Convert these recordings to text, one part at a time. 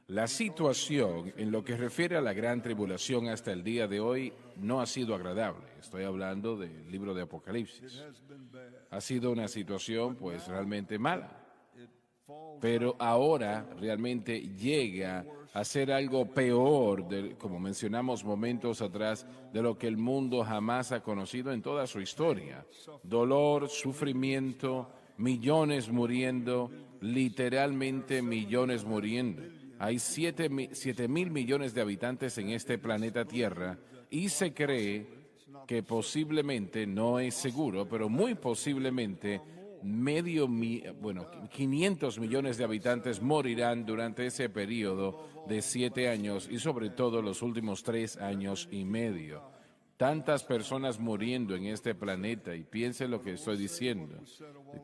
La situación en lo que refiere a la gran tribulación hasta el día de hoy no ha sido agradable. Estoy hablando del libro de Apocalipsis. Ha sido una situación pues realmente mala. Pero ahora realmente llega a ser algo peor, como mencionamos momentos atrás, de lo que el mundo jamás ha conocido en toda su historia. Dolor, sufrimiento, millones muriendo, literalmente millones muriendo. Hay 7.000 millones de habitantes en este planeta Tierra y se cree que posiblemente, no es seguro, pero muy posiblemente 500 millones de habitantes morirán durante ese periodo de 7 años y sobre todo los últimos 3 años y medio. Tantas personas muriendo en este planeta, y piense lo que estoy diciendo.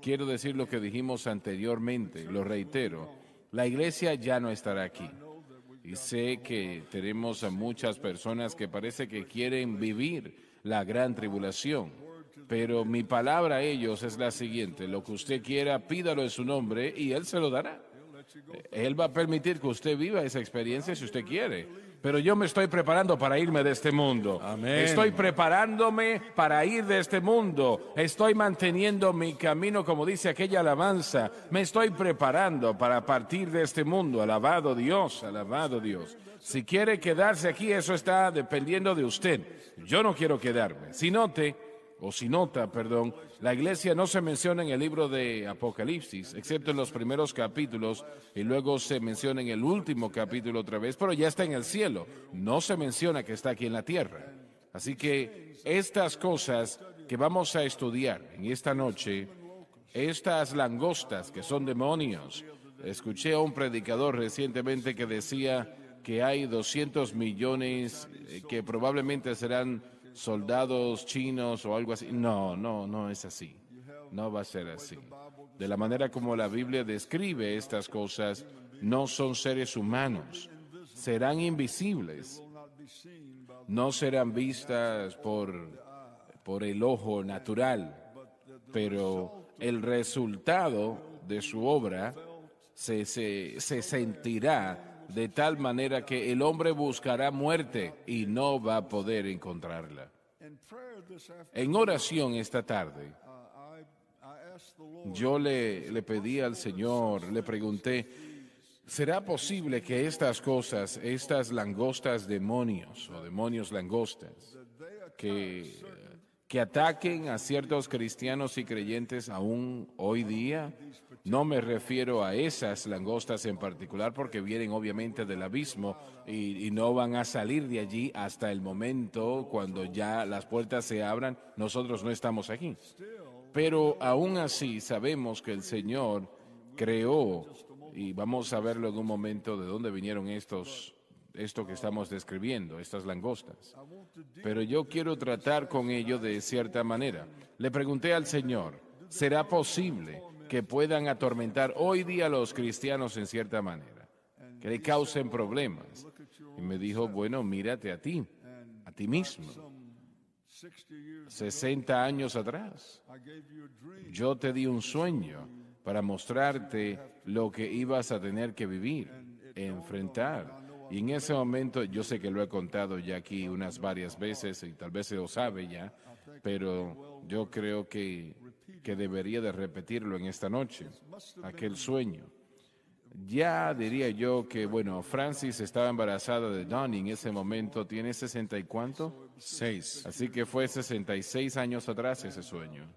Quiero decir lo que dijimos anteriormente, lo reitero, la iglesia ya no estará aquí. Y sé que tenemos a muchas personas que parece que quieren vivir la gran tribulación. Pero mi palabra a ellos es la siguiente: lo que usted quiera, pídalo en su nombre y Él se lo dará. Él va a permitir que usted viva esa experiencia si usted quiere. Pero yo me estoy preparando para irme de este mundo. Amén. Estoy preparándome para ir de este mundo. Estoy manteniendo mi camino, como dice aquella alabanza. Me estoy preparando para partir de este mundo. Alabado Dios, alabado Dios. Si quiere quedarse aquí, eso está dependiendo de usted. Yo no quiero quedarme. Si nota, la iglesia no se menciona en el libro de Apocalipsis, excepto en los primeros capítulos, y luego se menciona en el último capítulo otra vez, pero ya está en el cielo. No se menciona que está aquí en la tierra. Así que estas cosas que vamos a estudiar en esta noche, estas langostas que son demonios, escuché a un predicador recientemente que decía que hay 200 millones que probablemente serán soldados chinos o algo así. No es así. No va a ser así. De la manera como la Biblia describe estas cosas, no son seres humanos. Serán invisibles. No serán vistas por el ojo natural, pero el resultado de su obra se sentirá de tal manera que el hombre buscará muerte y no va a poder encontrarla. En oración esta tarde, yo le pedí al Señor, le pregunté, ¿será posible que estas cosas, estas langostas demonios o demonios langostas, que ataquen a ciertos cristianos y creyentes aún hoy día? No me refiero a esas langostas en particular porque vienen obviamente del abismo y no van a salir de allí hasta el momento cuando ya las puertas se abran. Nosotros no estamos aquí. Pero aún así sabemos que el Señor creó, y vamos a verlo en un momento de dónde vinieron esto que estamos describiendo, estas langostas. Pero yo quiero tratar con ello de cierta manera. Le pregunté al Señor, ¿será posible que puedan atormentar hoy día a los cristianos en cierta manera? Que le causen problemas. Y me dijo, bueno, mírate a ti mismo. 60 años atrás, yo te di un sueño para mostrarte lo que ibas a tener que vivir, enfrentar. Y en ese momento, yo sé que lo he contado ya aquí unas varias veces y tal vez se lo sabe ya, pero yo creo que debería de repetirlo en esta noche, aquel sueño. Ya diría yo que, bueno, Francis estaba embarazada de Donnie en ese momento, ¿tiene 60 y cuánto? 6. Así que fue 66 años atrás ese sueño.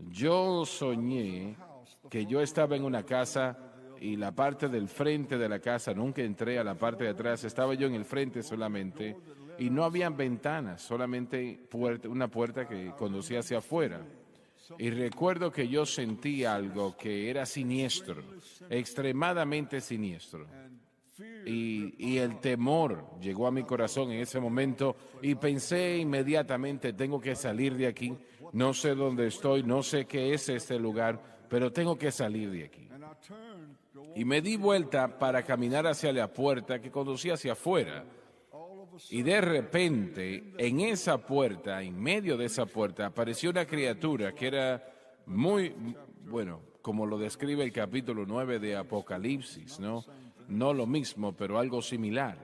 Yo soñé que yo estaba en una casa y la parte del frente de la casa, nunca entré a la parte de atrás, estaba yo en el frente solamente y no habían ventanas, solamente una puerta que conducía hacia afuera. Y recuerdo que yo sentí algo que era siniestro, extremadamente siniestro. Y el temor llegó a mi corazón en ese momento y pensé inmediatamente, tengo que salir de aquí, no sé dónde estoy, no sé qué es este lugar, pero tengo que salir de aquí. Y me di vuelta para caminar hacia la puerta que conducía hacia afuera. Y de repente, en esa puerta, en medio de esa puerta, apareció una criatura que era muy, bueno, como lo describe el capítulo 9 de Apocalipsis, ¿no? no lo mismo, pero algo similar.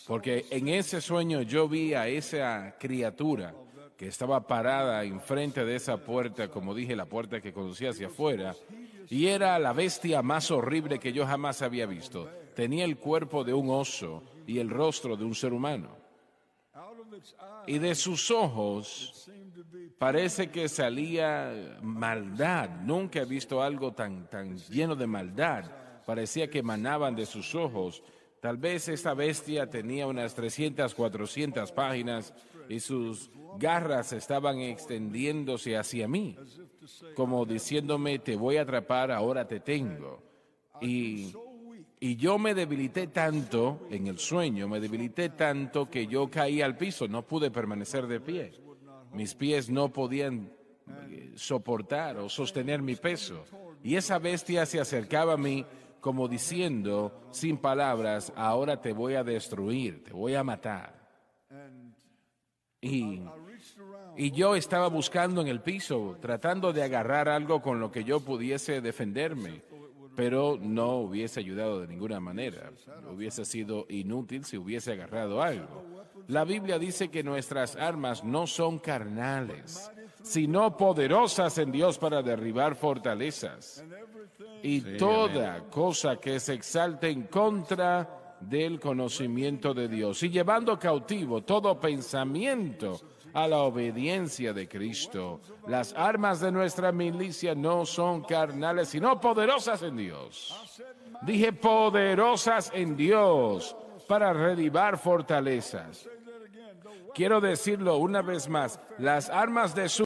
Porque en ese sueño yo vi a esa criatura que estaba parada enfrente de esa puerta, como dije, la puerta que conducía hacia afuera, y era la bestia más horrible que yo jamás había visto. Tenía el cuerpo de un oso y el rostro de un ser humano. Y de sus ojos parece que salía maldad. Nunca he visto algo tan lleno de maldad. Parecía que emanaban de sus ojos. Tal vez esta bestia tenía unas 300, 400 páginas y sus garras estaban extendiéndose hacia mí, como diciéndome, te voy a atrapar, ahora te tengo. Y yo me debilité tanto en el sueño, me debilité tanto que yo caí al piso, no pude permanecer de pie. Mis pies no podían soportar o sostener mi peso. Y esa bestia se acercaba a mí como diciendo, sin palabras, ahora te voy a destruir, te voy a matar. Y yo estaba buscando en el piso, tratando de agarrar algo con lo que yo pudiese defenderme, pero no hubiese ayudado de ninguna manera. Hubiese sido inútil si hubiese agarrado algo. La Biblia dice que nuestras armas no son carnales, sino poderosas en Dios para derribar fortalezas. Y toda cosa que se exalte en contra del conocimiento de Dios, y llevando cautivo todo pensamiento a la obediencia de Cristo. Las armas de nuestra milicia no son carnales, sino poderosas en Dios. Dije poderosas en Dios para derribar fortalezas. Quiero decirlo una vez más, las armas de su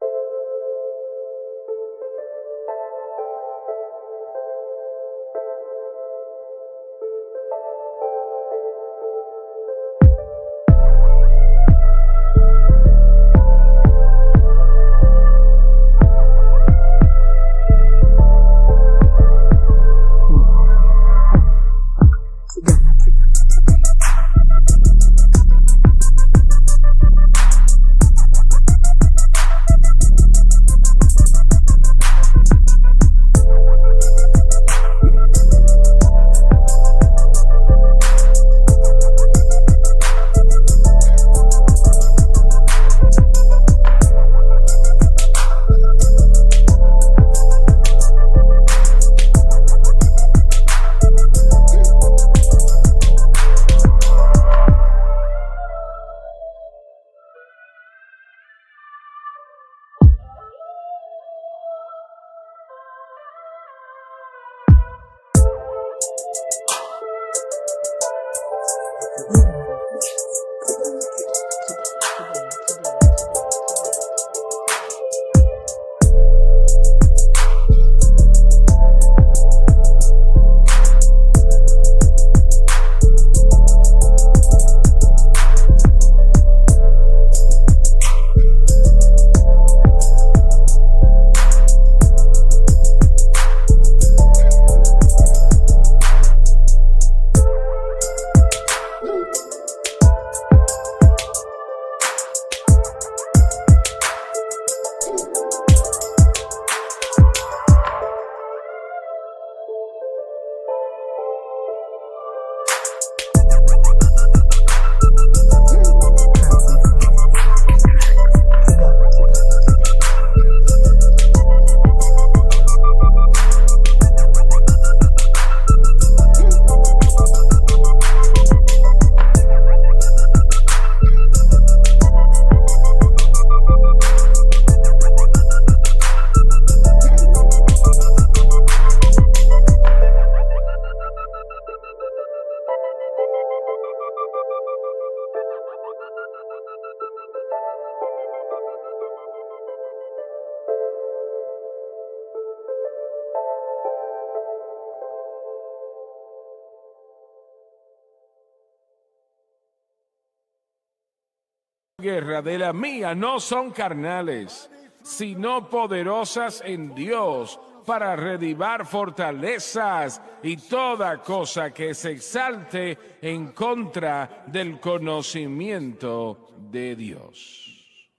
guerra de la mía no son carnales, sino poderosas en Dios para derribar fortalezas y toda cosa que se exalte en contra del conocimiento de Dios.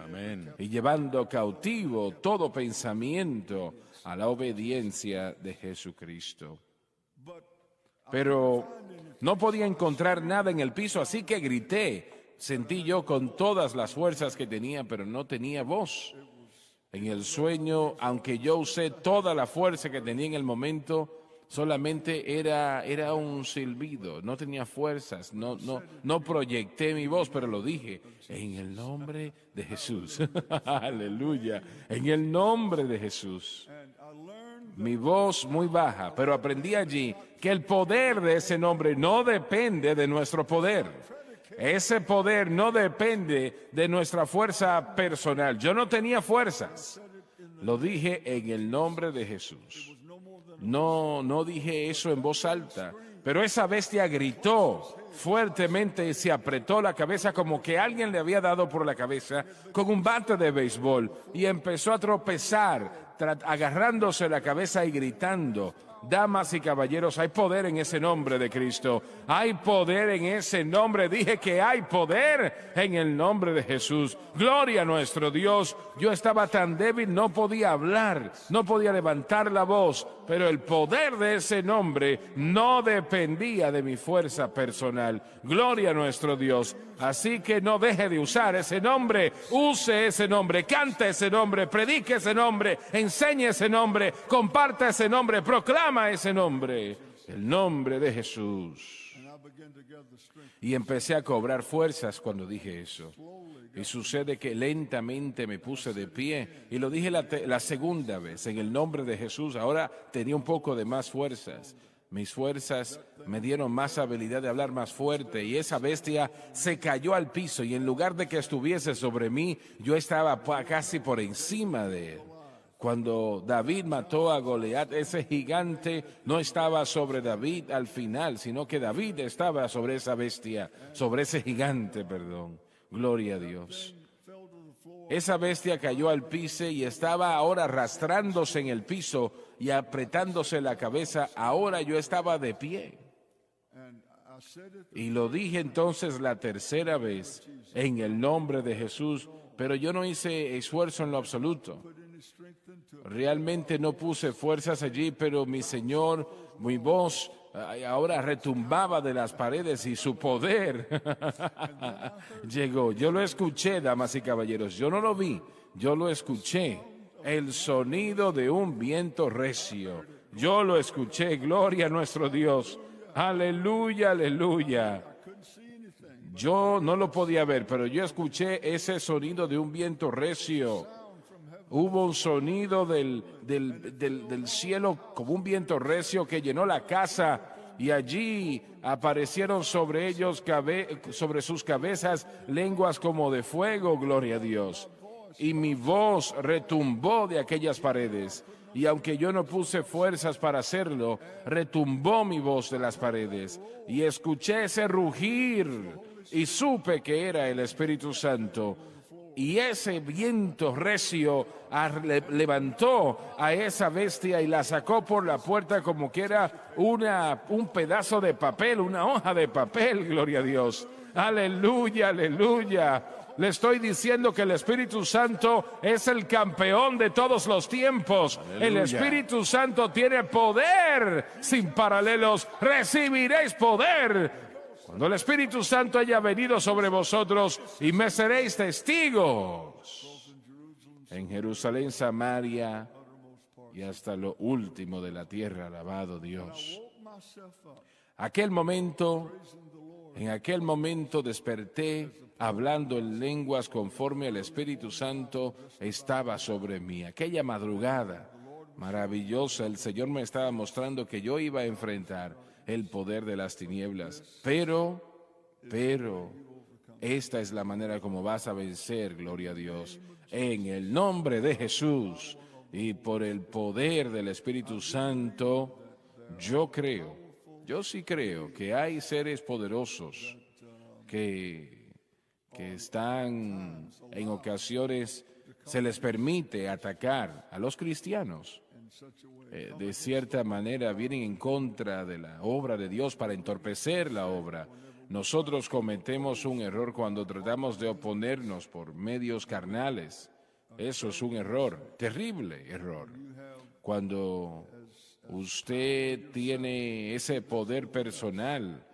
Amén. Y llevando cautivo todo pensamiento a la obediencia de Jesucristo. pero no podía encontrar nada en el piso, así que grité. Sentí yo con todas las fuerzas que tenía, pero no tenía voz. En el sueño, aunque yo usé toda la fuerza que tenía en el momento, solamente era un silbido, no tenía fuerzas, no proyecté mi voz, pero lo dije, en el nombre de Jesús. Aleluya, en el nombre de Jesús. Mi voz muy baja, pero aprendí allí que el poder de ese nombre no depende de nuestro poder. Ese poder no depende de nuestra fuerza personal. Yo no tenía fuerzas. Lo dije en el nombre de Jesús. No dije eso en voz alta, pero esa bestia gritó fuertemente y se apretó la cabeza como que alguien le había dado por la cabeza con un bate de béisbol y empezó a tropezar, agarrándose la cabeza y gritando. Damas y caballeros, hay poder en ese nombre de Cristo. Hay poder en ese nombre. Dije que hay poder en el nombre de Jesús. Gloria a nuestro Dios. Yo estaba tan débil, no podía hablar, no podía levantar la voz, pero el poder de ese nombre no dependía de mi fuerza personal. Gloria a nuestro Dios. Así que no deje de usar ese nombre, use ese nombre, cante ese nombre, predique ese nombre, enseñe ese nombre, comparta ese nombre, proclama ese nombre, el nombre de Jesús. Y empecé a cobrar fuerzas cuando dije eso. Y sucede que lentamente me puse de pie y lo dije la segunda vez, en el nombre de Jesús. Ahora tenía un poco de más fuerzas. Mis fuerzas me dieron más habilidad de hablar más fuerte y esa bestia se cayó al piso y en lugar de que estuviese sobre mí, yo estaba casi por encima de él. Cuando David mató a Goliat, ese gigante no estaba sobre David al final, sino que David estaba sobre esa bestia, sobre ese gigante, perdón. Gloria a Dios. Esa bestia cayó al piso y estaba ahora arrastrándose en el piso y apretándose la cabeza. Ahora yo estaba de pie. Y lo dije entonces la tercera vez en el nombre de Jesús, pero yo no hice esfuerzo en lo absoluto. Realmente no puse fuerzas allí, pero mi Señor, mi voz ahora retumbaba de las paredes y su poder llegó. Yo lo escuché, damas y caballeros, yo no lo vi, yo lo escuché. El sonido de un viento recio. Yo lo escuché, gloria a nuestro Dios. Aleluya, aleluya. Yo no lo podía ver, pero yo escuché ese sonido de un viento recio. Hubo un sonido del cielo como un viento recio que llenó la casa y allí aparecieron sobre ellos, sobre sus cabezas, lenguas como de fuego, gloria a Dios. Y mi voz retumbó de aquellas paredes. Y aunque yo no puse fuerzas para hacerlo, retumbó mi voz de las paredes. Y escuché ese rugir y supe que era el Espíritu Santo. Y ese viento recio levantó a esa bestia y la sacó por la puerta como que era un pedazo de papel, una hoja de papel, gloria a Dios. Aleluya, aleluya. Le estoy diciendo que el Espíritu Santo es el campeón de todos los tiempos. Aleluya. El Espíritu Santo tiene poder sin paralelos. Recibiréis poder cuando el Espíritu Santo haya venido sobre vosotros y me seréis testigos en Jerusalén, Samaria y hasta lo último de la tierra. Alabado Dios. En aquel momento desperté hablando en lenguas conforme el Espíritu Santo estaba sobre mí. Aquella madrugada maravillosa, el Señor me estaba mostrando que yo iba a enfrentar el poder de las tinieblas. Pero, esta es la manera como vas a vencer, gloria a Dios. En el nombre de Jesús y por el poder del Espíritu Santo, yo sí creo que hay seres poderosos que están en ocasiones, se les permite atacar a los cristianos. De cierta manera vienen en contra de la obra de Dios para entorpecer la obra. Nosotros cometemos un error cuando tratamos de oponernos por medios carnales. Eso es un error, terrible error. Cuando Usted tiene ese poder personal.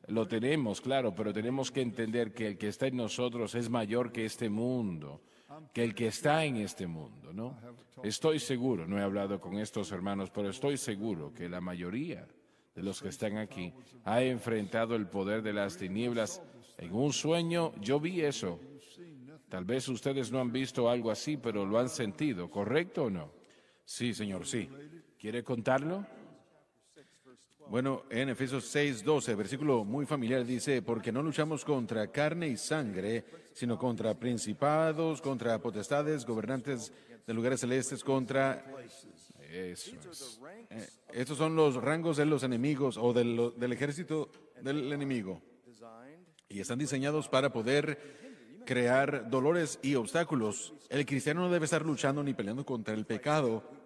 Lo tenemos, claro, pero tenemos que entender que el que está en nosotros es mayor que este mundo, que el que está en este mundo, ¿no? Estoy seguro, no he hablado con estos hermanos, pero estoy seguro que la mayoría de los que están aquí ha enfrentado el poder de las tinieblas en un sueño. Yo vi eso. Tal vez ustedes no han visto algo así, pero lo han sentido, ¿correcto o no? Sí, señor, sí. ¿Quiere contarlo? Bueno, en Efesios 6:12, versículo muy familiar, dice, porque no luchamos contra carne y sangre, sino contra principados, contra potestades, gobernantes de lugares celestes, contra... Eso es. Estos son los rangos de los enemigos o del ejército del enemigo. Y están diseñados para poder crear dolores y obstáculos. El cristiano no debe estar luchando ni peleando contra el pecado.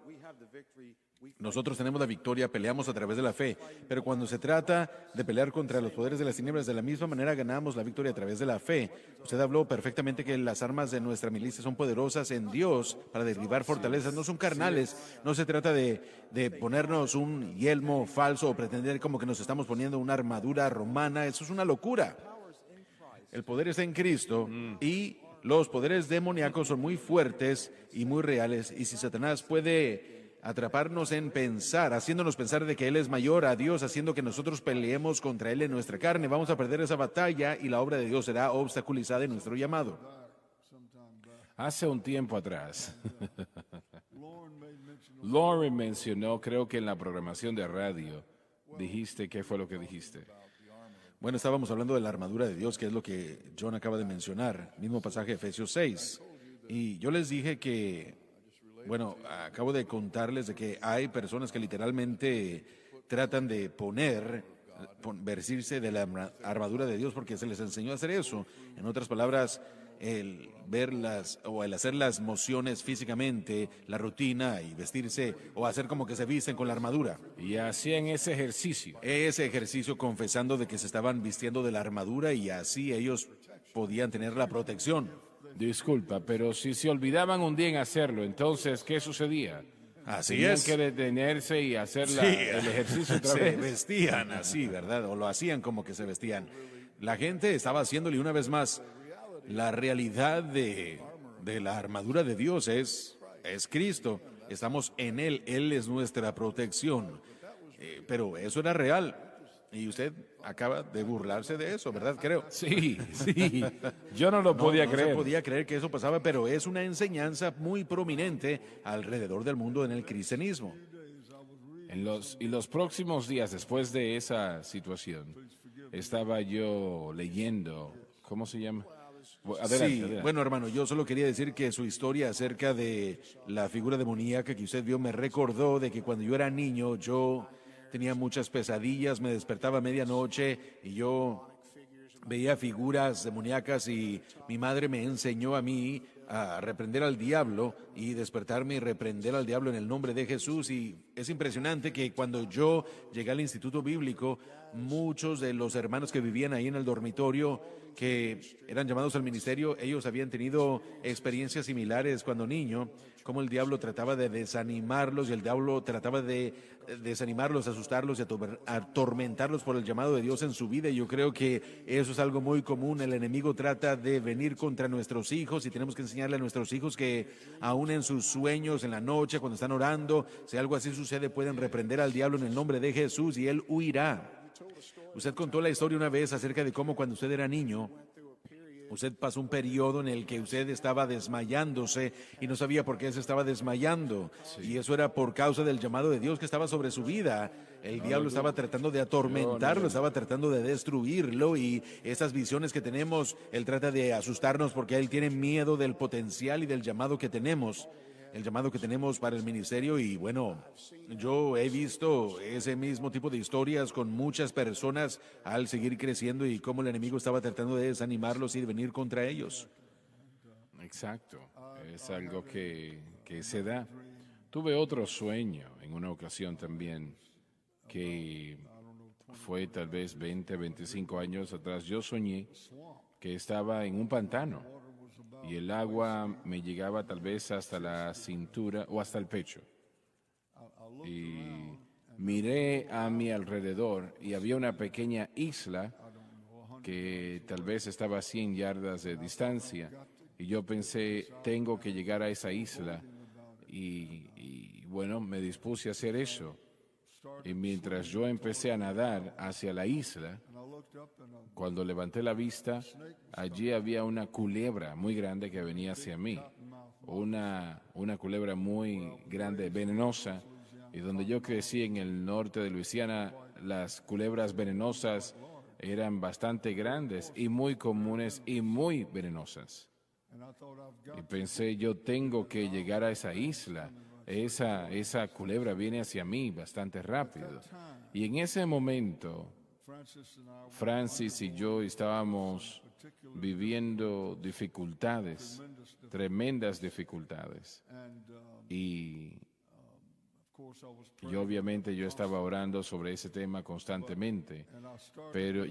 Nosotros tenemos la victoria, peleamos a través de la fe, pero cuando se trata de pelear contra los poderes de las tinieblas, de la misma manera ganamos la victoria a través de la fe. Usted habló perfectamente que las armas de nuestra milicia son poderosas en Dios para derribar fortalezas, no son carnales. No se trata de ponernos un yelmo falso o pretender como que nos estamos poniendo una armadura romana. Eso es una locura. El poder está en Cristo y los poderes demoníacos son muy fuertes y muy reales, y si Satanás puede atraparnos en pensar, haciéndonos pensar de que Él es mayor a Dios, haciendo que nosotros peleemos contra Él en nuestra carne, vamos a perder esa batalla y la obra de Dios será obstaculizada en nuestro llamado. Hace un tiempo atrás, Lauren mencionó, creo que en la programación de radio, dijiste, ¿qué fue lo que dijiste? Bueno, estábamos hablando de la armadura de Dios, que es lo que John acaba de mencionar, mismo pasaje de Efesios 6. Y yo les dije que, bueno, acabo de contarles de que hay personas que literalmente tratan de vestirse de la armadura de Dios porque se les enseñó a hacer eso. En otras palabras, el verlas o el hacer las mociones físicamente, la rutina y vestirse o hacer como que se visten con la armadura. Y hacían ese ejercicio. Confesando de que se estaban vistiendo de la armadura y así ellos podían tener la protección. Disculpa, pero si se olvidaban un día en hacerlo, entonces, ¿qué sucedía? Así Tenían es. que detenerse y hacer el ejercicio otra se vez. vestían así, ¿verdad? O lo hacían como que se vestían. La gente estaba haciéndole una vez más. La realidad de la armadura de Dios es Cristo. Estamos en Él. Él es nuestra protección. Pero eso era real. Y usted acaba de burlarse de eso, ¿verdad? Creo. Sí. Yo no lo podía creer. No se podía creer que eso pasaba, pero es una enseñanza muy prominente alrededor del mundo en el cristianismo. Y los próximos días, después de esa situación, estaba yo leyendo, ¿cómo se llama? Adelante. Bueno, hermano, yo solo quería decir que su historia acerca de la figura demoníaca que usted vio me recordó de que cuando yo era niño, yo tenía muchas pesadillas, me despertaba a medianoche y yo veía figuras demoníacas y mi madre me enseñó a mí a reprender al diablo y despertarme y reprender al diablo en el nombre de Jesús. Y es impresionante que cuando yo llegué al instituto bíblico, muchos de los hermanos que vivían ahí en el dormitorio, que eran llamados al ministerio, ellos habían tenido experiencias similares cuando niño, como el diablo trataba de desanimarlos y el diablo trataba de desanimarlos, asustarlos y atormentarlos por el llamado de Dios en su vida. Y yo creo que eso es algo muy común. El enemigo trata de venir contra nuestros hijos y tenemos que enseñarle a nuestros hijos que aún en sus sueños, en la noche, cuando están orando, si algo así sucede, pueden reprender al diablo en el nombre de Jesús y él huirá. Usted contó la historia una vez acerca de cómo cuando usted era niño, usted pasó un periodo en el que usted estaba desmayándose y no sabía por qué se estaba desmayando. Sí. Y eso era por causa del llamado de Dios que estaba sobre su vida. El diablo estaba tratando de atormentarlo, estaba tratando de destruirlo, y esas visiones que tenemos, él trata de asustarnos porque él tiene miedo del potencial y del llamado que tenemos. El llamado que tenemos para el ministerio. Y bueno, yo he visto ese mismo tipo de historias con muchas personas al seguir creciendo y cómo el enemigo estaba tratando de desanimarlos y de venir contra ellos. Exacto, es algo que se da. Tuve otro sueño en una ocasión también, que fue tal vez 20, 25 años atrás. Yo soñé que estaba en un pantano y el agua me llegaba tal vez hasta la cintura o hasta el pecho. Y miré a mi alrededor y había una pequeña isla que tal vez estaba a 100 yardas de distancia. Y yo pensé, tengo que llegar a esa isla. Y bueno, me dispuse a hacer eso. Y mientras yo empecé a nadar hacia la isla, cuando levanté la vista, allí había una culebra muy grande que venía hacia mí. Una culebra muy grande, venenosa. Y donde yo crecí en el norte de Luisiana, las culebras venenosas eran bastante grandes y muy comunes y muy venenosas. Y pensé, yo tengo que llegar a esa isla. Esa culebra viene hacia mí bastante rápido. Y en ese momento, Francis y yo estábamos viviendo dificultades, tremendas dificultades. Y obviamente yo estaba orando sobre ese tema constantemente, pero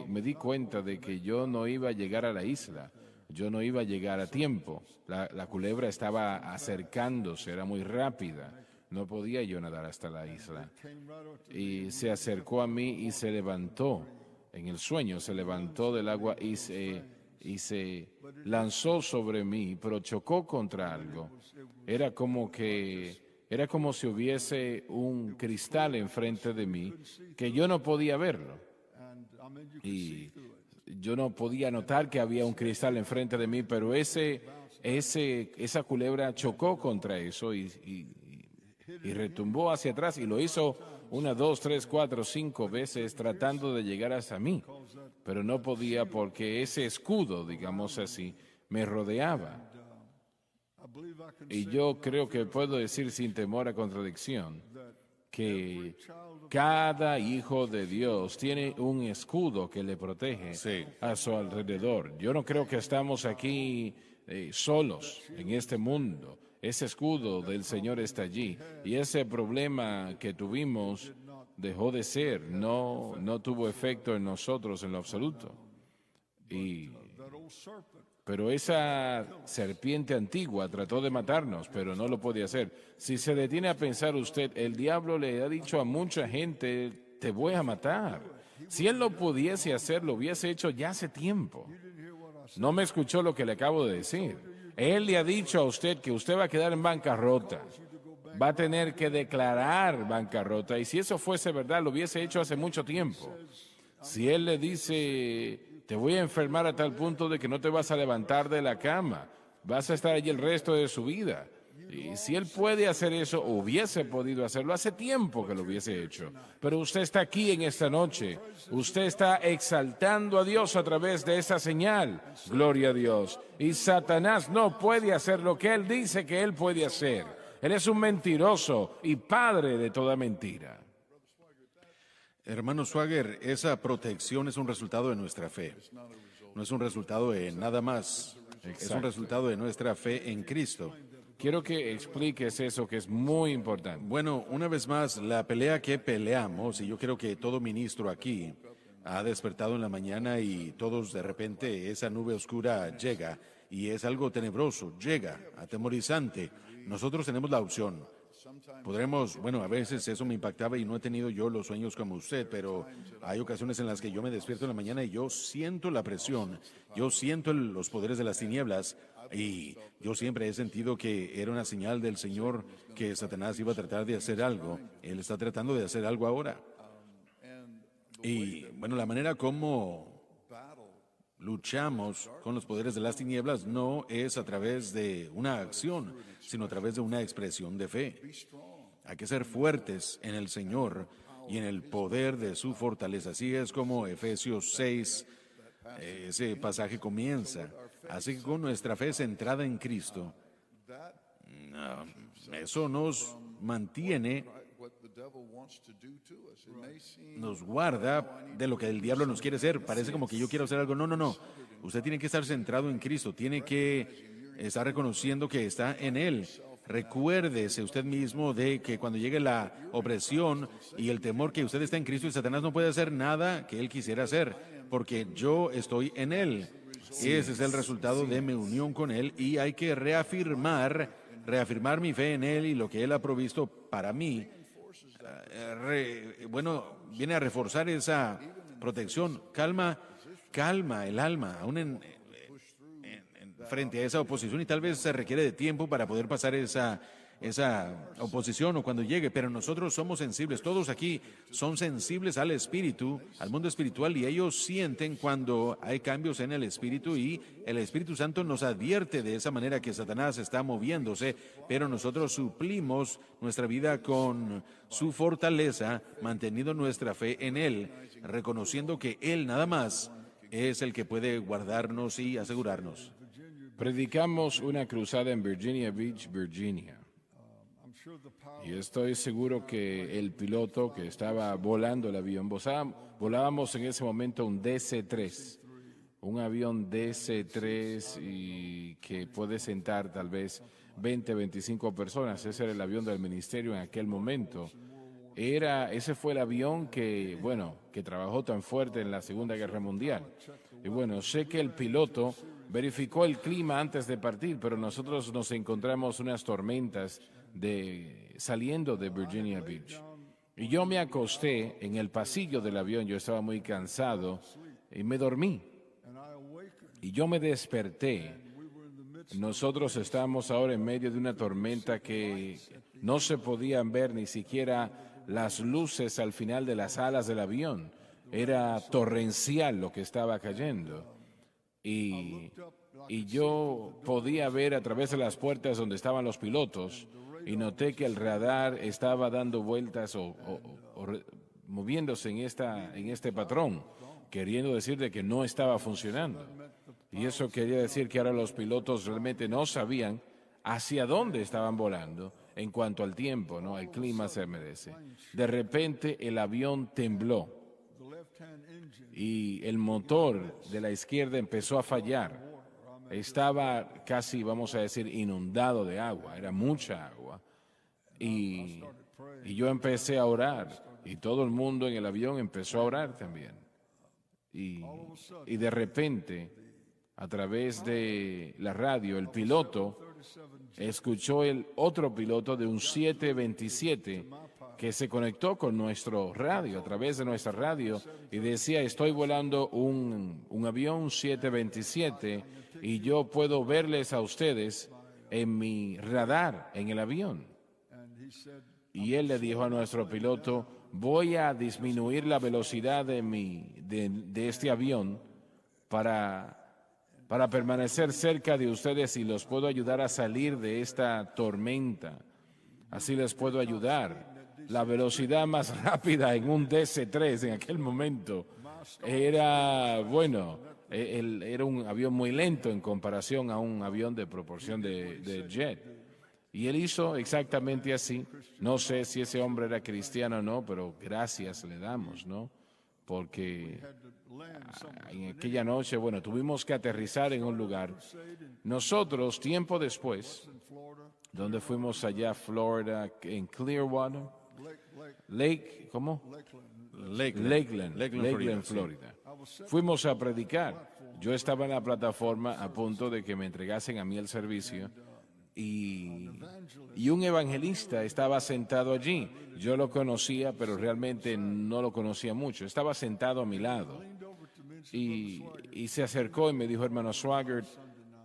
me di cuenta de que yo no iba a llegar a la isla, yo no iba a llegar a tiempo. La culebra estaba acercándose, era muy rápida, no podía yo nadar hasta la isla. Y se acercó a mí y se levantó, en el sueño se levantó del agua y se lanzó sobre mí, pero chocó contra algo. Era como si hubiese un cristal enfrente de mí que yo no podía verlo. Y yo no podía notar que había un cristal enfrente de mí, pero esa culebra chocó contra eso y retumbó hacia atrás y lo hizo 1, 2, 3, 4, 5 veces tratando de llegar hasta mí. Pero no podía porque ese escudo, digamos así, me rodeaba. Y yo creo que puedo decir sin temor a contradicción que cada hijo de Dios tiene un escudo que le protege a su alrededor. Yo no creo que estamos aquí solos en este mundo. Ese escudo del Señor está allí. Y ese problema que tuvimos dejó de ser, no tuvo efecto en nosotros en lo absoluto. Pero esa serpiente antigua trató de matarnos, pero no lo podía hacer. Si se detiene a pensar usted, el diablo le ha dicho a mucha gente, te voy a matar. Si él lo pudiese hacer, lo hubiese hecho ya hace tiempo. No me escuchó lo que le acabo de decir. Él le ha dicho a usted que usted va a quedar en bancarrota. Va a tener que declarar bancarrota. Y si eso fuese verdad, lo hubiese hecho hace mucho tiempo. Si él le dice, te voy a enfermar a tal punto de que no te vas a levantar de la cama, vas a estar allí el resto de su vida. Y si él puede hacer eso, hubiese podido hacerlo hace tiempo que lo hubiese hecho. Pero usted está aquí en esta noche. Usted está exaltando a Dios a través de esa señal. Gloria a Dios. Y Satanás no puede hacer lo que él dice que él puede hacer. Él es un mentiroso y padre de toda mentira. Hermano Swagger, esa protección es un resultado de nuestra fe. No es un resultado de nada más. Es un resultado de nuestra fe en Cristo. Quiero que expliques eso, que es muy importante. Bueno, una vez más, la pelea que peleamos, y yo creo que todo ministro aquí ha despertado en la mañana y todos de repente esa nube oscura llega y es algo tenebroso, llega, atemorizante. Nosotros tenemos la opción. Podremos, bueno, a veces eso me impactaba y no he tenido yo los sueños como usted, pero hay ocasiones en las que yo me despierto en la mañana y yo siento la presión, yo siento los poderes de las tinieblas y yo siempre he sentido que era una señal del Señor que Satanás iba a tratar de hacer algo. Él está tratando de hacer algo ahora. Y bueno, la manera como luchamos con los poderes de las tinieblas no es a través de una acción, sino a través de una expresión de fe. Hay que ser fuertes en el Señor y en el poder de su fortaleza. Así es como Efesios 6, ese pasaje comienza. Así que con nuestra fe centrada en Cristo, eso nos mantiene, nos guarda de lo que el diablo nos quiere hacer. Parece como que yo quiero hacer algo. No. Usted tiene que estar centrado en Cristo. Tiene que estar reconociendo que está en Él. Recuérdese usted mismo de que cuando llegue la opresión y el temor, que usted está en Cristo y Satanás no puede hacer nada que él quisiera hacer, porque yo estoy en Él. Ese es el resultado de mi unión con Él y hay que reafirmar mi fe en Él y lo que Él ha provisto para mí viene a reforzar esa protección, calma el alma, aún frente a esa oposición, y tal vez se requiere de tiempo para poder pasar esa oposición o cuando llegue, pero nosotros somos sensibles, todos aquí son sensibles al espíritu, al mundo espiritual, y ellos sienten cuando hay cambios en el espíritu, y el Espíritu Santo nos advierte de esa manera que Satanás está moviéndose, pero nosotros suplimos nuestra vida con su fortaleza, manteniendo nuestra fe en Él, reconociendo que Él nada más es el que puede guardarnos y asegurarnos. Predicamos una cruzada en Virginia Beach, Virginia. Y estoy seguro que el piloto que estaba volando el avión, volábamos en ese momento un DC-3, un avión DC-3 y que puede sentar tal vez 20, 25 personas. Ese era el avión del ministerio en aquel momento. Ese fue el avión que trabajó tan fuerte en la Segunda Guerra Mundial. Y bueno, sé que el piloto verificó el clima antes de partir, pero nosotros nos encontramos unas tormentas saliendo de Virginia Beach. Y yo me acosté en el pasillo del avión, yo estaba muy cansado y me dormí. Y yo me desperté. Nosotros estamos ahora en medio de una tormenta que no se podían ver ni siquiera las luces al final de las alas del avión. Era torrencial lo que estaba cayendo. Y yo podía ver a través de las puertas donde estaban los pilotos y noté que el radar estaba dando vueltas o moviéndose en este patrón, queriendo decir de que no estaba funcionando. Y eso quería decir que ahora los pilotos realmente no sabían hacia dónde estaban volando en cuanto al tiempo, ¿no? El clima se merece. De repente el avión tembló y el motor de la izquierda empezó a fallar. Estaba casi, vamos a decir, inundado de agua, era mucha agua. Y yo empecé a orar y todo el mundo en el avión empezó a orar también. Y de repente, a través de la radio, el piloto escuchó el otro piloto de un 727 que se conectó con nuestro radio, a través de nuestra radio, y decía: estoy volando un avión 727 y yo puedo verles a ustedes en mi radar, en el avión. Y él le dijo a nuestro piloto: voy a disminuir la velocidad de este avión para permanecer cerca de ustedes y los puedo ayudar a salir de esta tormenta. Así les puedo ayudar. La velocidad más rápida en un DC-3 en aquel momento era un avión muy lento en comparación a un avión de proporción de jet. Y él hizo exactamente así. No sé si ese hombre era cristiano o no, pero gracias le damos, ¿no? Porque en aquella noche, tuvimos que aterrizar en un lugar. Nosotros, tiempo después, donde fuimos allá a Florida, en Clearwater, Lakeland, Florida. Fuimos a predicar. Yo estaba en la plataforma a punto de que me entregasen a mí el servicio y un evangelista estaba sentado allí. Yo lo conocía, pero realmente no lo conocía mucho. Estaba sentado a mi lado y se acercó y me dijo: hermano Swaggart,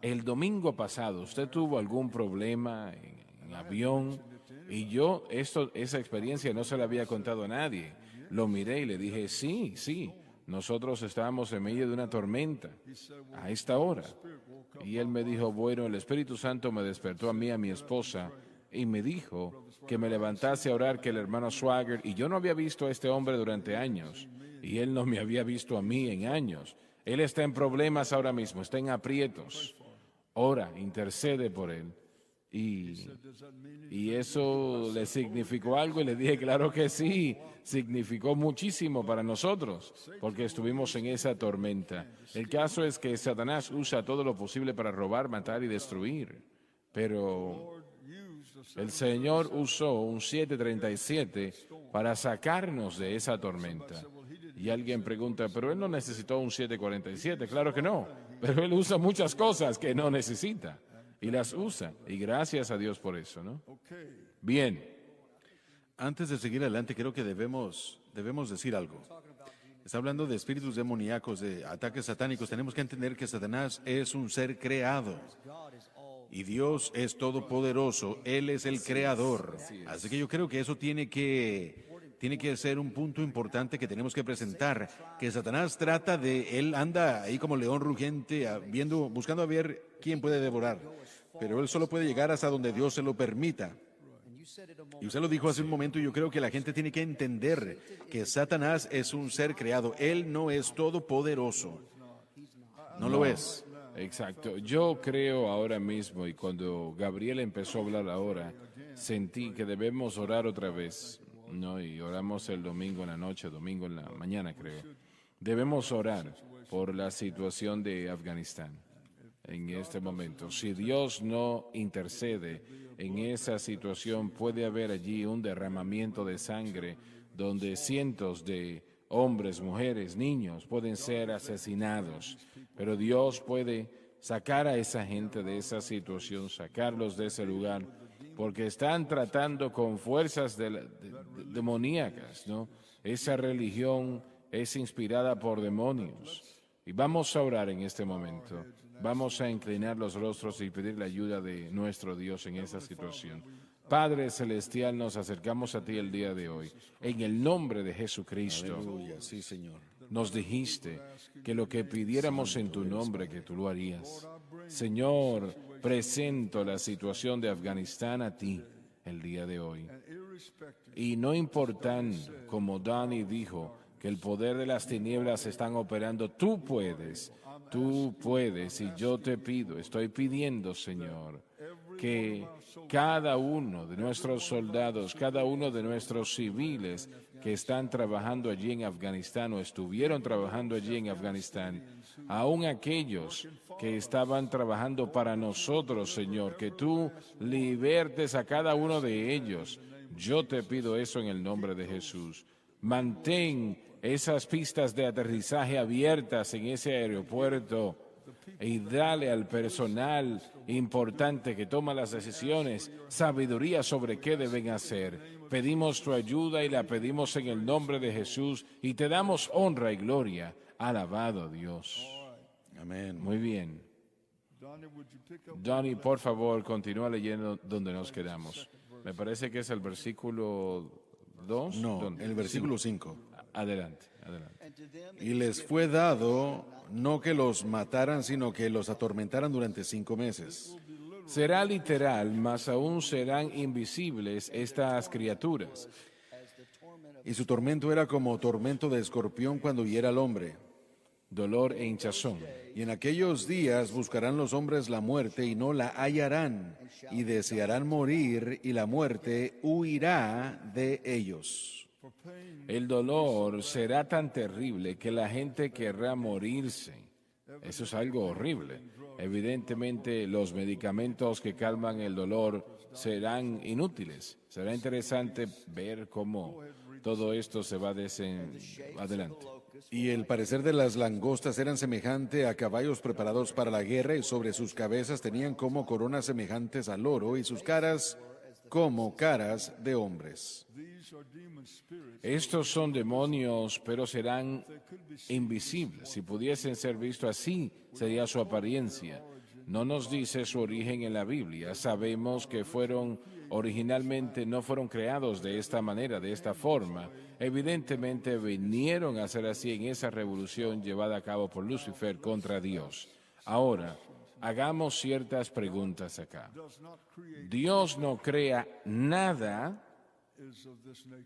el domingo pasado usted tuvo algún problema en avión. Y yo esa experiencia no se la había contado a nadie. Lo miré y le dije: sí, nosotros estábamos en medio de una tormenta a esta hora. Y él me dijo: el Espíritu Santo me despertó a mí, a mi esposa, y me dijo que me levantase a orar, que el hermano Swaggart, y yo no había visto a este hombre durante años, y él no me había visto a mí en años. Él está en problemas ahora mismo, está en aprietos. Ora, intercede por él. Y eso le significó algo, y le dije: claro que sí, significó muchísimo para nosotros, porque estuvimos en esa tormenta. El caso es que Satanás usa todo lo posible para robar, matar y destruir, pero el Señor usó un 737 para sacarnos de esa tormenta. Y alguien pregunta: pero Él no necesitó un 747. Claro que no, pero Él usa muchas cosas que no necesita. Y las usa, y gracias a Dios por eso, ¿no? Bien, Antes de seguir adelante, creo que debemos decir algo. Está hablando de espíritus demoníacos, de ataques satánicos. Tenemos que entender que Satanás es un ser creado y Dios es todopoderoso. Él es el creador. Así que yo creo que eso tiene que ser un punto importante que tenemos que presentar. Que Satanás él anda ahí como león rugiente, buscando a ver quién puede devorar. Pero él solo puede llegar hasta donde Dios se lo permita. Y usted lo dijo hace un momento, y yo creo que la gente tiene que entender que Satanás es un ser creado. Él no es todopoderoso. No lo es. Exacto. Yo creo ahora mismo, y cuando Gabriel empezó a hablar ahora, sentí que debemos orar otra vez, ¿no? Y oramos el domingo en la noche, domingo en la mañana, creo. Debemos orar por la situación de Afganistán en este momento. Si Dios no intercede en esa situación, puede haber allí un derramamiento de sangre donde cientos de hombres, mujeres, niños pueden ser asesinados. Pero Dios puede sacar a esa gente de esa situación, sacarlos de ese lugar, porque están tratando con fuerzas demoníacas, ¿no? Esa religión es inspirada por demonios. Y vamos a orar en este momento. Vamos a inclinar los rostros y pedir la ayuda de nuestro Dios en esa situación. Padre Celestial, nos acercamos a ti el día de hoy. En el nombre de Jesucristo. Aleluya, sí, Señor. Nos dijiste que lo que pidiéramos en tu nombre, que tú lo harías. Señor, presento la situación de Afganistán a ti el día de hoy. Y no importando, como Dani dijo, que el poder de las tinieblas están operando, tú puedes, y yo te pido, estoy pidiendo, Señor, que cada uno de nuestros soldados, cada uno de nuestros civiles que están trabajando allí en Afganistán o estuvieron trabajando allí en Afganistán, aún aquellos que estaban trabajando para nosotros, Señor, que tú libertes a cada uno de ellos. Yo te pido eso en el nombre de Jesús. Mantén esas pistas de aterrizaje abiertas en ese aeropuerto y dale al personal importante que toma las decisiones sabiduría sobre qué deben hacer. Pedimos tu ayuda y la pedimos en el nombre de Jesús y te damos honra y gloria. Alabado Dios. Amén. Muy bien. Donnie, por favor, continúa leyendo donde nos quedamos. Me parece que es el versículo 2. No, el versículo 5. Adelante. Y les fue dado no que los mataran, sino que los atormentaran durante 5 meses. Será literal, mas aún serán invisibles estas criaturas. Y su tormento era como tormento de escorpión cuando hiera al hombre. Dolor e hinchazón. Y en aquellos días buscarán los hombres la muerte y no la hallarán, y desearán morir, y la muerte huirá de ellos. El dolor será tan terrible que la gente querrá morirse. Eso es algo horrible. Evidentemente, los medicamentos que calman el dolor serán inútiles. Será interesante ver cómo todo esto se va adelante. Y el parecer de las langostas eran semejante a caballos preparados para la guerra, y sobre sus cabezas tenían como coronas semejantes al oro, y sus caras como caras de hombres. Estos son demonios, pero serán invisibles. Si pudiesen ser vistos así, sería su apariencia. No nos dice su origen en la Biblia. Sabemos que originalmente no fueron creados de esta manera, de esta forma. Evidentemente vinieron a ser así en esa revolución llevada a cabo por Lucifer contra Dios. Ahora, hagamos ciertas preguntas acá. Dios no crea nada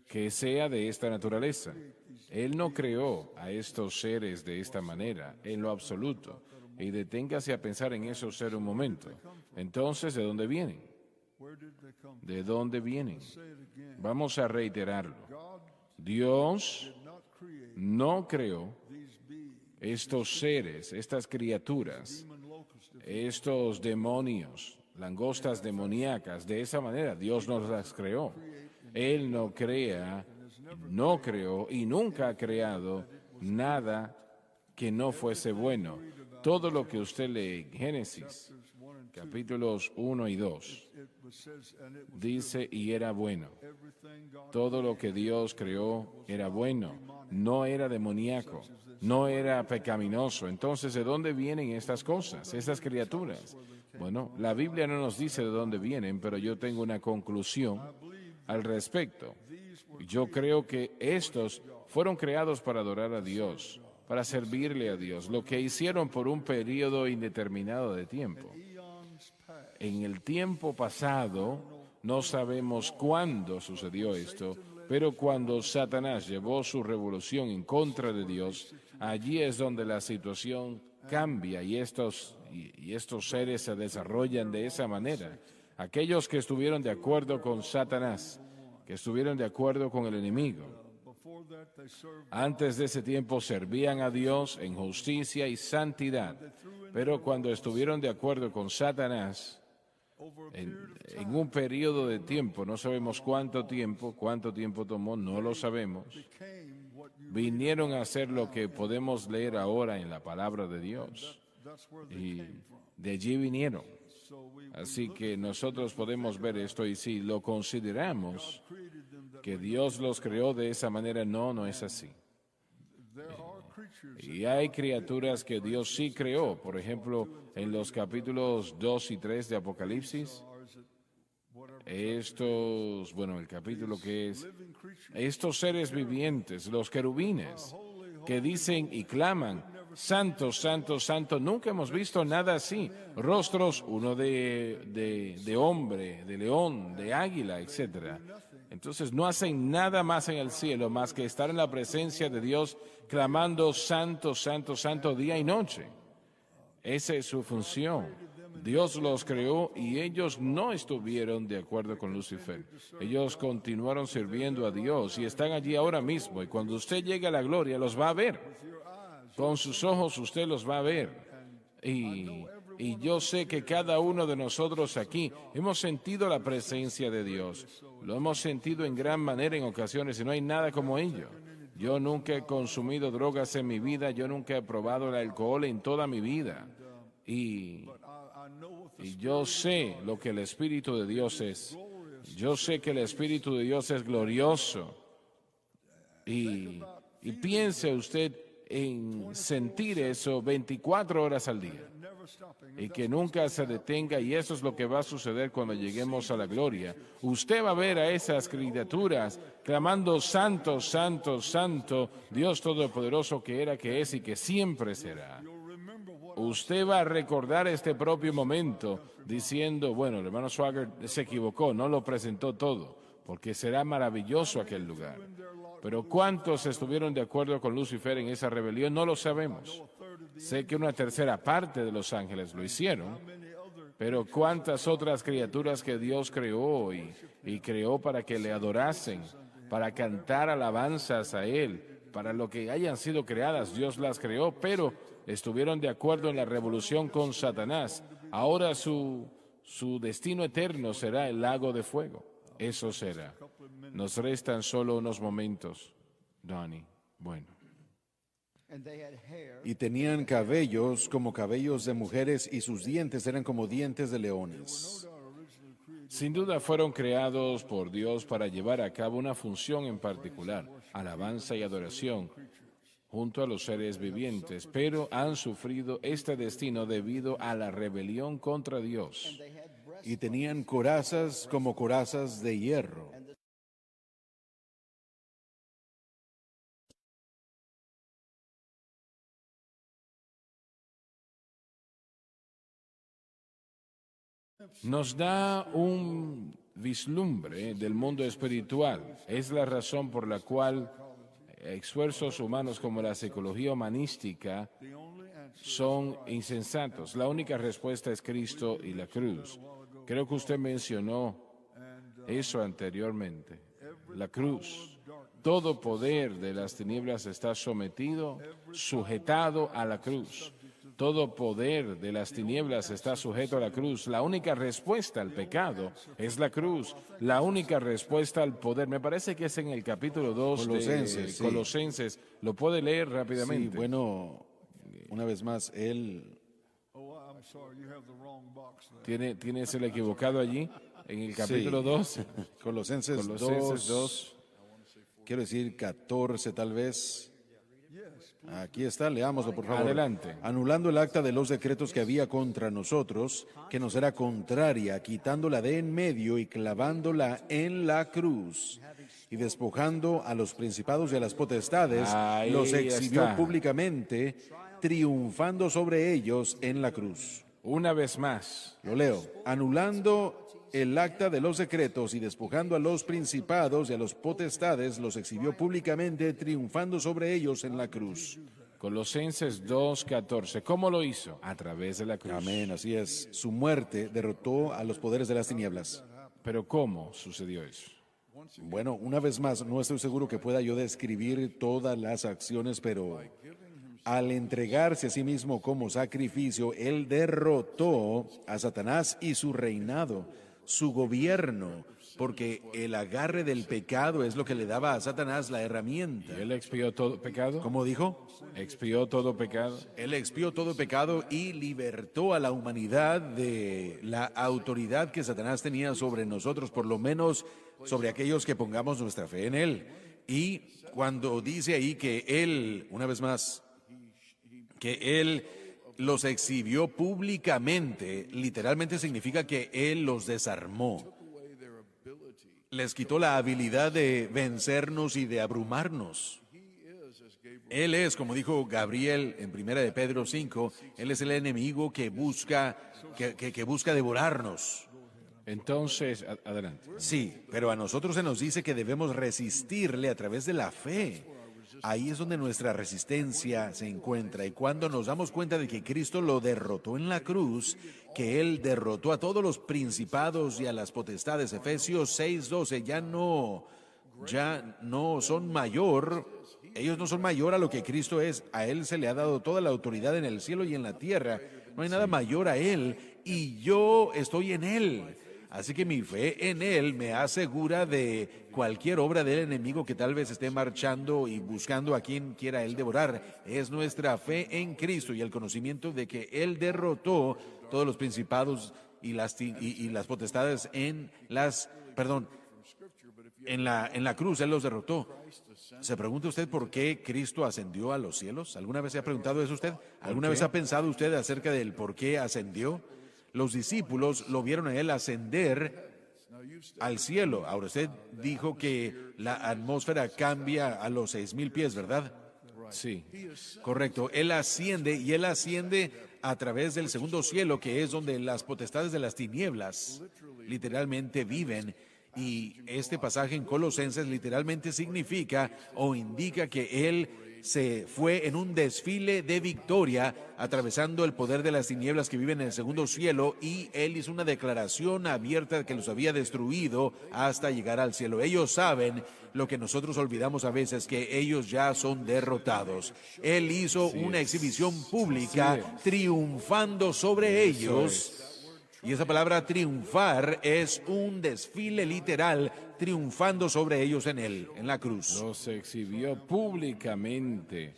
que sea de esta naturaleza. Él no creó a estos seres de esta manera, en lo absoluto. Y deténgase a pensar en esos seres un momento. Entonces, ¿de dónde vienen? ¿De dónde vienen? Vamos a reiterarlo. Dios no creó estos seres, estas criaturas, estos demonios, langostas demoníacas, de esa manera. Dios nos las creó. Él no creó y nunca ha creado nada que no fuese bueno. Todo lo que usted lee en Génesis, capítulos 1 y 2, Dice, y era bueno. Todo lo que Dios creó era bueno, no era demoníaco, no era pecaminoso. Entonces, ¿de dónde vienen estas cosas, estas criaturas? Bueno, la Biblia no nos dice de dónde vienen, pero yo tengo una conclusión al respecto. Yo creo que estos fueron creados para adorar a Dios, para servirle a Dios, lo que hicieron por un periodo indeterminado de tiempo. En el tiempo pasado, no sabemos cuándo sucedió esto, pero cuando Satanás llevó su revolución en contra de Dios, allí es donde la situación cambia y estos seres se desarrollan de esa manera. Aquellos que estuvieron de acuerdo con Satanás, que estuvieron de acuerdo con el enemigo, antes de ese tiempo servían a Dios en justicia y santidad, pero cuando estuvieron de acuerdo con Satanás, en un periodo de tiempo, no sabemos cuánto tiempo tomó, no lo sabemos, vinieron a hacer lo que podemos leer ahora en la palabra de Dios. Y de allí vinieron. Así que nosotros podemos ver esto y si lo consideramos que Dios los creó de esa manera, no es así. Y hay criaturas que Dios sí creó. Por ejemplo, en los capítulos 2 y 3 de Apocalipsis, el capítulo que es, estos seres vivientes, los querubines, que dicen y claman, Santo, Santo, Santo, nunca hemos visto nada así. Rostros, uno de hombre, de león, de águila, etc. Entonces no hacen nada más en el cielo más que estar en la presencia de Dios clamando Santo, Santo, Santo día y noche. Esa es su función. Dios los creó y ellos no estuvieron de acuerdo con Lucifer. Ellos continuaron sirviendo a Dios y están allí ahora mismo. Y cuando usted llegue a la gloria, los va a ver. Con sus ojos usted los va a ver. Y yo sé que cada uno de nosotros aquí hemos sentido la presencia de Dios. Lo hemos sentido en gran manera en ocasiones y no hay nada como ello. Yo nunca he consumido drogas en mi vida, yo nunca he probado el alcohol en toda mi vida. Y yo sé lo que el Espíritu de Dios es. Yo sé que el Espíritu de Dios es glorioso. Y piense usted en sentir eso 24 horas al día y que nunca se detenga, y eso es lo que va a suceder cuando lleguemos a la gloria. Usted va a ver a esas criaturas clamando Santo, Santo, Santo, Dios Todopoderoso que era, que es y que siempre será. Usted va a recordar este propio momento diciendo, bueno, el hermano Swagger se equivocó, no lo presentó todo, porque será maravilloso aquel lugar. Pero ¿cuántos estuvieron de acuerdo con Lucifer en esa rebelión? No lo sabemos. Sé que una tercera parte de los ángeles lo hicieron, pero ¿cuántas otras criaturas que Dios creó y creó para que le adorasen, para cantar alabanzas a Él, para lo que hayan sido creadas? Dios las creó, pero estuvieron de acuerdo en la revolución con Satanás. Ahora su destino eterno será el lago de fuego. Eso será. Nos restan solo unos momentos, Donnie. Bueno. Y tenían cabellos como cabellos de mujeres y sus dientes eran como dientes de leones. Sin duda fueron creados por Dios para llevar a cabo una función en particular, alabanza y adoración, junto a los seres vivientes, pero han sufrido este destino debido a la rebelión contra Dios. Y tenían corazas como corazas de hierro. Nos da un vislumbre del mundo espiritual. Es la razón por la cual esfuerzos humanos como la psicología humanística son insensatos. La única respuesta es Cristo y la cruz. Creo que usted mencionó eso anteriormente. La cruz. Todo poder de las tinieblas está sometido, sujetado a la cruz. Todo poder de las tinieblas está sujeto a la cruz. La única respuesta al pecado es la cruz. La única respuesta al poder, me parece que es en el capítulo 2 de Colosenses. Sí. ¿Lo puede leer rápidamente? Sí, bueno, una vez más, él... ¿Tienes el equivocado allí? en el capítulo 2. Colosenses, Colosenses 2, 2. quiero decir 14 tal vez. Aquí está, leámoslo por favor. Adelante. Anulando el acta de los decretos que había contra nosotros, que nos era contraria, quitándola de en medio y clavándola en la cruz. Y despojando a los principados y a las potestades, Ahí los exhibió está. públicamente, triunfando sobre ellos en la cruz. Una vez más. Lo leo. Anulando el acta de los decretos y despojando a los principados y a los potestades, los exhibió públicamente, triunfando sobre ellos en la cruz. Colosenses 2:14. ¿Cómo lo hizo? A través de la cruz. Amén, así es. Su muerte derrotó a los poderes de las tinieblas. Pero ¿cómo sucedió eso? Bueno, una vez más, no estoy seguro que pueda yo describir todas las acciones, pero al entregarse a sí mismo como sacrificio, él derrotó a Satanás y su reinado, su gobierno, porque el agarre del pecado es lo que le daba a Satanás la herramienta. ¿Él expió todo pecado? ¿Cómo dijo? ¿Expió todo pecado? Él expió todo pecado y libertó a la humanidad de la autoridad que Satanás tenía sobre nosotros, por lo menos sobre aquellos que pongamos nuestra fe en él. Y cuando dice ahí que él, una vez más, que él los exhibió públicamente, literalmente significa que él los desarmó. Les quitó la habilidad de vencernos y de abrumarnos. Él es, como dijo Gabriel en 1 de Pedro 5, él es el enemigo que busca devorarnos. Entonces, adelante. Sí, pero a nosotros se nos dice que debemos resistirle a través de la fe. Ahí es donde nuestra resistencia se encuentra. Y cuando nos damos cuenta de que Cristo lo derrotó en la cruz, que Él derrotó a todos los principados y a las potestades, Efesios 6:12, ya no son mayor, ellos no son mayor a lo que Cristo es. A Él se le ha dado toda la autoridad en el cielo y en la tierra. No hay nada mayor a Él y yo estoy en Él. Así que mi fe en Él me asegura de cualquier obra del enemigo que tal vez esté marchando y buscando a quien quiera Él devorar. Es nuestra fe en Cristo y el conocimiento de que Él derrotó todos los principados y las potestades en la cruz. Él los derrotó. ¿Se pregunta usted por qué Cristo ascendió a los cielos? ¿Alguna vez se ha preguntado eso usted? ¿Alguna vez ha pensado usted acerca del por qué ascendió? Los discípulos lo vieron a él ascender al cielo. Ahora usted dijo que la atmósfera cambia a los 6,000 pies, ¿verdad? Sí. Correcto. Él asciende y él asciende a través del segundo cielo, que es donde las potestades de las tinieblas literalmente viven. Y este pasaje en Colosenses literalmente significa o indica que él se fue en un desfile de victoria, atravesando el poder de las tinieblas que viven en el segundo cielo, y él hizo una declaración abierta que los había destruido hasta llegar al cielo. Ellos saben lo que nosotros olvidamos a veces, que ellos ya son derrotados. Él hizo una exhibición pública triunfando sobre ellos. Y esa palabra triunfar es un desfile literal, triunfando sobre ellos en la cruz. Los exhibió públicamente.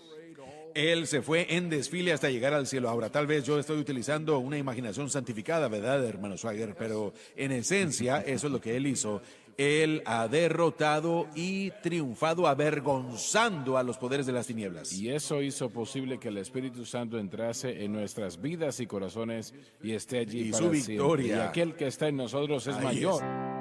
Él se fue en desfile hasta llegar al cielo. Ahora, tal vez yo estoy utilizando una imaginación santificada, ¿verdad, hermano Swagger? Pero en esencia, eso es lo que él hizo. Él ha derrotado y triunfado, avergonzando a los poderes de las tinieblas. Y eso hizo posible que el Espíritu Santo entrase en nuestras vidas y corazones y esté allí Y para su siempre. victoria. Y aquel que está en nosotros es Ahí mayor. es.